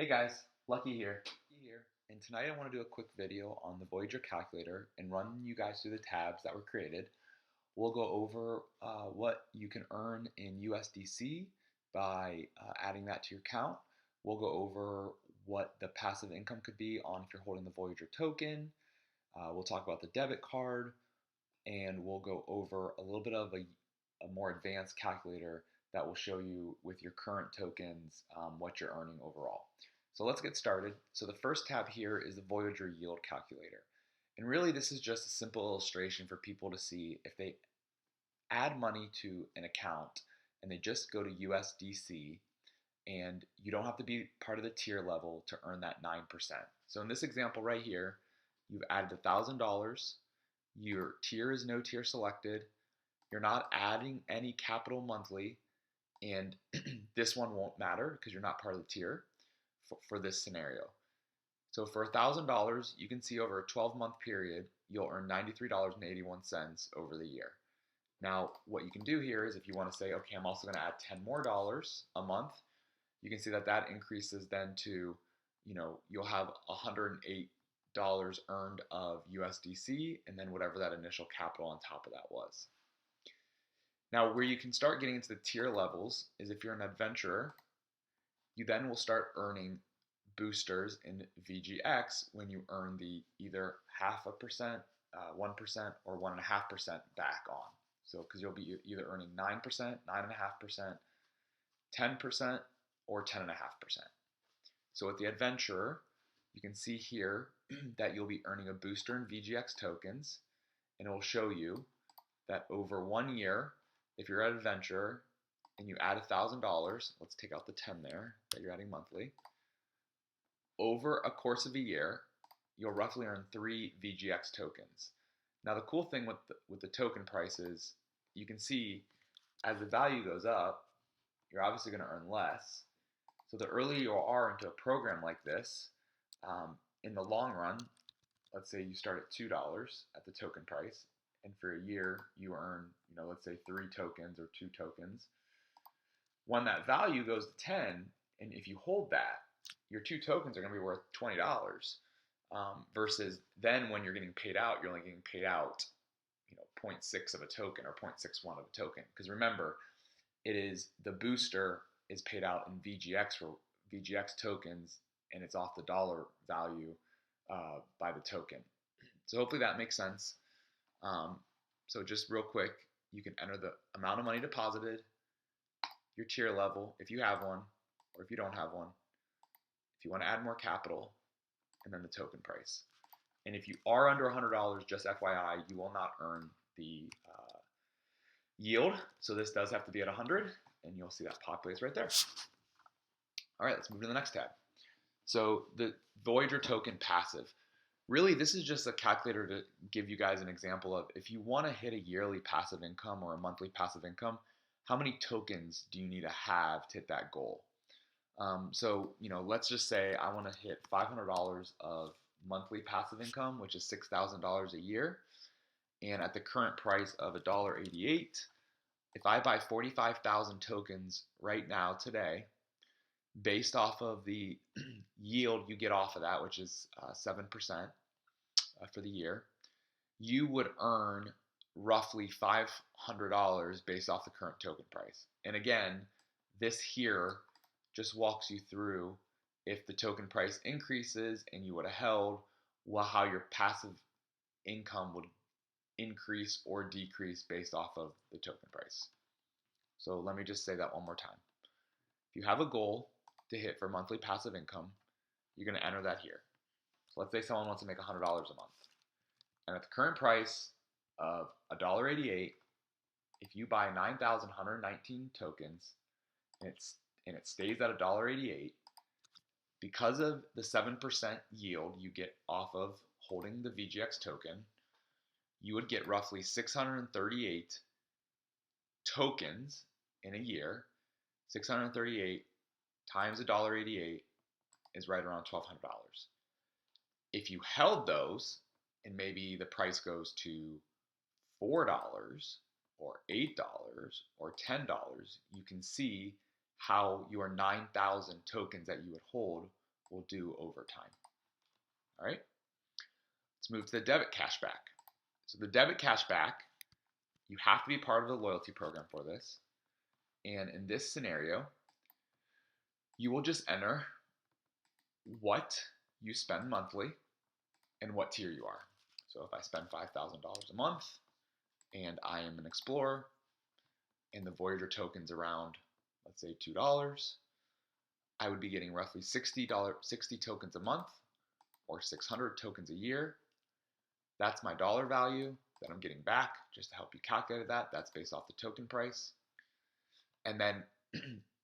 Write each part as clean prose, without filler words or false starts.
Hey guys, Lucky here. And tonight I want to do a quick video on the Voyager calculator and run you guys through the tabs that were created. We'll go over what you can earn in USDC by adding that to your account. We'll go over what the passive income could be on if you're holding the Voyager token. We'll talk about the debit card, and we'll go over a little bit of a more advanced calculator that will show you with your current tokens what you're earning overall. So let's get started. So the first tab here is the Voyager yield calculator. And really this is just a simple illustration for people to see if they add money to an account and they just go to USDC, and you don't have to be part of the tier level to earn that 9%. So in this example right here, you've added $1,000, your tier is no tier selected, you're not adding any capital monthly, and this one won't matter because you're not part of the tier for this scenario. So for $1,000, you can see over a 12-month period, you'll earn $93.81 over the year. Now, what you can do here is if you want to say, okay, I'm also going to add $10 more a month, you can see that that increases then to, you'll have $108 earned of USDC, and then whatever that initial capital on top of that was. Now, where you can start getting into the tier levels is if you're an adventurer, you then will start earning boosters in VGX when you earn the either 0.5%, 1%, or 1.5% back on. So, because you'll be either earning 9%, 9.5%, 10%, or 10.5%. So with the adventurer, you can see here that you'll be earning a booster in VGX tokens, and it will show you that over 1 year, if you're an adventurer and you add $1,000, let's take out the 10 there that you're adding monthly, over a course of a year, you'll roughly earn 3 VGX tokens. Now the cool thing with the token price is you can see as the value goes up, you're obviously going to earn less. So the earlier you are into a program like this, in the long run, let's say you start at $2 at the token price, and for a year you earn, let's say 3 tokens or 2 tokens. When that value goes to 10, and if you hold that, your 2 tokens are going to be worth $20. Versus then when you're getting paid out, you're only getting paid out, 0.6 of a token or 0.61 of a token. Because remember, it is the booster is paid out in VGX for VGX tokens, and it's off the dollar value by the token. So hopefully that makes sense. So just real quick, you can enter the amount of money deposited, your tier level if you have one, or if you don't have one, if you want to add more capital, and then the token price. And if you are under $100, just FYI, you will not earn the yield. So this does have to be at 100, and you'll see that populates right there. All right, let's move to the next tab. So the Voyager token passive. Really, this is just a calculator to give you guys an example of if you want to hit a yearly passive income or a monthly passive income, how many tokens do you need to have to hit that goal? So, let's just say I want to hit $500 of monthly passive income, which is $6,000 a year. And at the current price of $1.88, if I buy 45,000 tokens right now today, based off of the yield you get off of that, which is 7% for the year, you would earn roughly $500 based off the current token price. And again, this here just walks you through if the token price increases and you would have held, how your passive income would increase or decrease based off of the token price. So let me just say that one more time. If you have a goal to hit for monthly passive income, you're going to enter that here. So let's say someone wants to make $100 a month. And at the current price of $1.88, if you buy 9,119 tokens and it stays at $1.88, because of the 7% yield you get off of holding the VGX token, you would get roughly 638 tokens in a year. 638 times $1.88 is right around $1,200. If you held those and maybe the price goes to $4 or $8 or $10, you can see how your 9,000 tokens that you would hold will do over time. All right, let's move to the debit cashback. So the debit cashback, you have to be part of the loyalty program for this. And in this scenario, you will just enter what you spend monthly and what tier you are. So if I spend $5,000 a month and I am an explorer and the Voyager token's around, let's say $2, I would be getting roughly $60 tokens a month or 600 tokens a year. That's my dollar value that I'm getting back. Just to help you calculate that, that's based off the token price. And then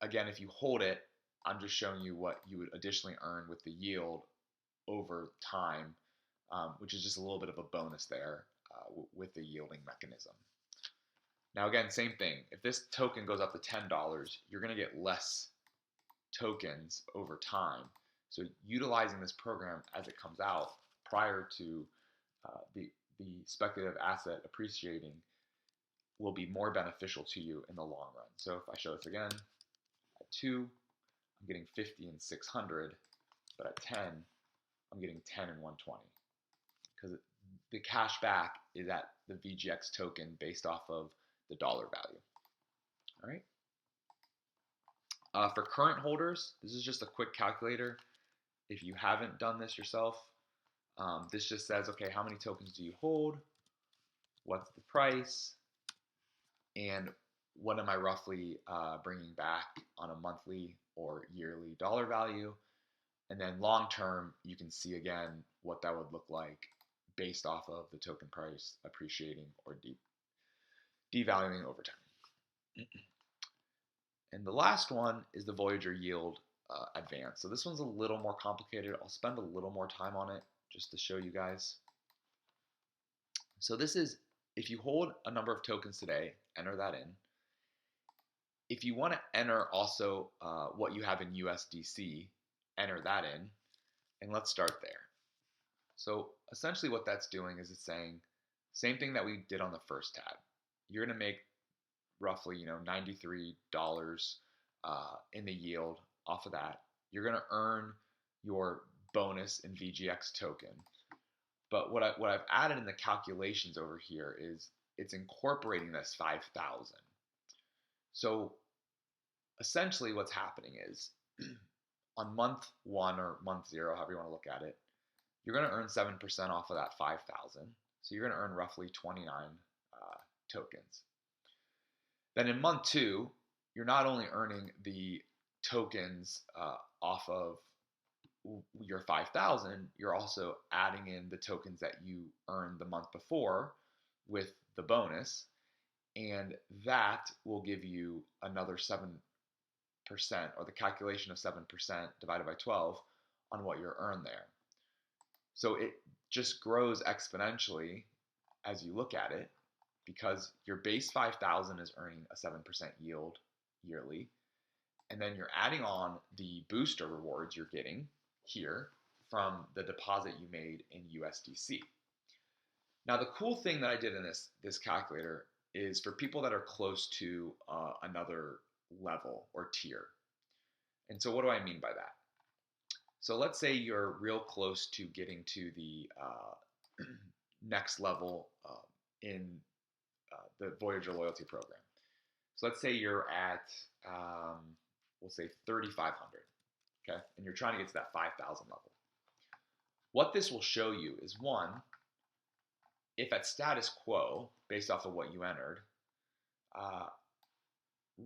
again, if you hold it, I'm just showing you what you would additionally earn with the yield over time, which is just a little bit of a bonus there with the yielding mechanism. Now again, same thing. If this token goes up to $10, you're going to get less tokens over time. So utilizing this program as it comes out prior to the speculative asset appreciating will be more beneficial to you in the long run. So if I show this again, at 2, I'm getting 50 and 600, but at 10, I'm getting 10 and 120 because the cash back is at the VGX token based off of the dollar value. All right. For current holders, this is just a quick calculator. If you haven't done this yourself, this just says, okay, how many tokens do you hold? What's the price? And what am I roughly bringing back on a monthly or yearly dollar value? And then long term, you can see again what that would look like based off of the token price appreciating or devaluing over time. And the last one is the Voyager yield advance. So this one's a little more complicated. I'll spend a little more time on it just to show you guys. So this is, if you hold a number of tokens today, enter that in. If you want to enter also what you have in USDC, enter that in. And let's start there. So essentially what that's doing is it's saying, same thing that we did on the first tab. You're going to make roughly, $93 in the yield off of that. You're going to earn your bonus in VGX token. But what I've added in the calculations over here is it's incorporating this 5,000. So essentially what's happening is on month 1 or month 0, however you want to look at it, you're going to earn 7% off of that 5,000. So you're going to earn roughly 29 tokens. Then in month 2, you're not only earning the tokens off of your 5,000, you're also adding in the tokens that you earned the month before with the bonus, and that will give you another 7%, or the calculation of 7% divided by 12 on what you're earned there. So it just grows exponentially as you look at it, because your base 5,000 is earning a 7% yield yearly, and then you're adding on the booster rewards you're getting here from the deposit you made in USDC. Now the cool thing that I did in this calculator is for people that are close to another level or tier. And so what do I mean by that? So let's say you're real close to getting to the next level in the Voyager loyalty program. So let's say you're at, we'll say 3,500, okay? And you're trying to get to that 5,000 level. What this will show you is, one, if at status quo, based off of what you entered,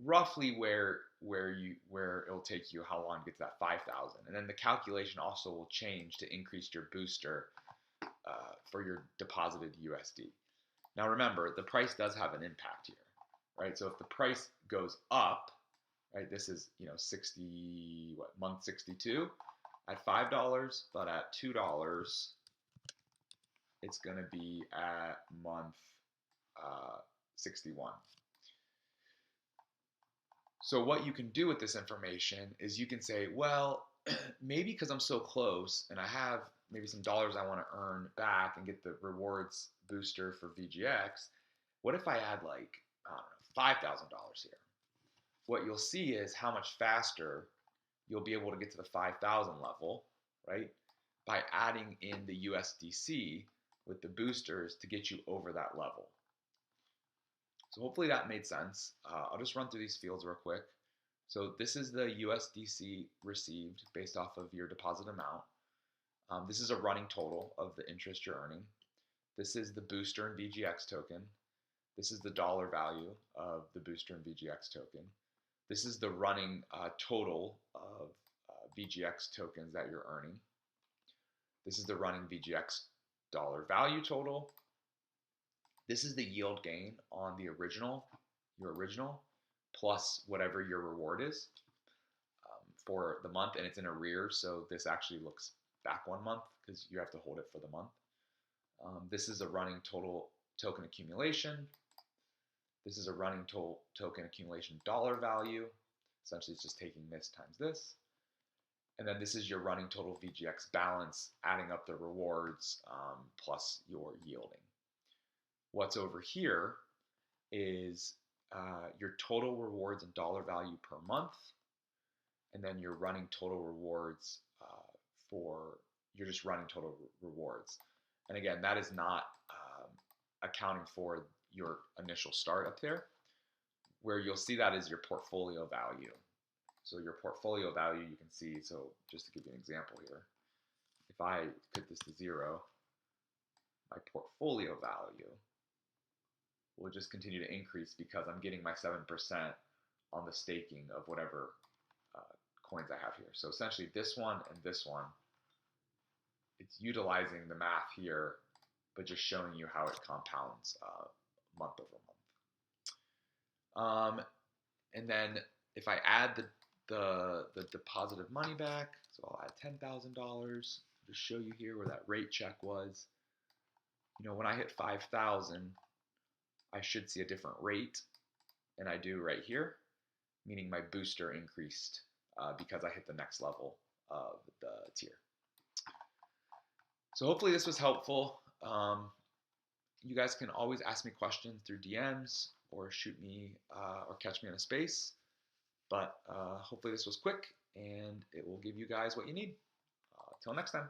roughly where it'll take you, how long to get to that 5,000. And then the calculation also will change to increase your booster for your deposited USD. Now remember, the price does have an impact here, right? So if the price goes up, right, this is, month 62 at $5, but at $2, it's going to be at month 61. So what you can do with this information is you can say, well, maybe because I'm so close and I have maybe some dollars I want to earn back and get the rewards booster for VGX, what if I add like, I don't know, $5,000 here? What you'll see is how much faster you'll be able to get to the 5,000 level, right, by adding in the USDC with the boosters to get you over that level. So hopefully that made sense. I'll just run through these fields real quick. So this is the USDC received based off of your deposit amount. This is a running total of the interest you're earning. This is the booster and VGX token. This is the dollar value of the booster and VGX token. This is the running total of VGX tokens that you're earning. This is the running VGX dollar value total. This is the yield gain on the original, your original, plus whatever your reward is for the month, and it's in arrears, so this actually looks back 1 month because you have to hold it for the month. This is a running total token accumulation. This is a running token accumulation dollar value. Essentially, it's just taking this times this. And then this is your running total VGX balance, adding up the rewards plus your yielding. What's over here is your total rewards and dollar value per month, and then your running total rewards you're just running total rewards. And again, that is not accounting for your initial start up there. Where you'll see that is your portfolio value. So your portfolio value, you can see, so just to give you an example here, if I put this to 0, my portfolio value will just continue to increase because I'm getting my 7% on the staking of whatever coins I have here. So essentially this one and this one, it's utilizing the math here, but just showing you how it compounds month over month. And then if I add the deposited money back, so I'll add $10,000, just show you here where that rate check was. You know, when I hit 5,000, I should see a different rate, and I do right here, meaning my booster increased because I hit the next level of the tier. So hopefully this was helpful. You guys can always ask me questions through DMs or shoot me or catch me in a space. But hopefully this was quick and it will give you guys what you need. Till next time.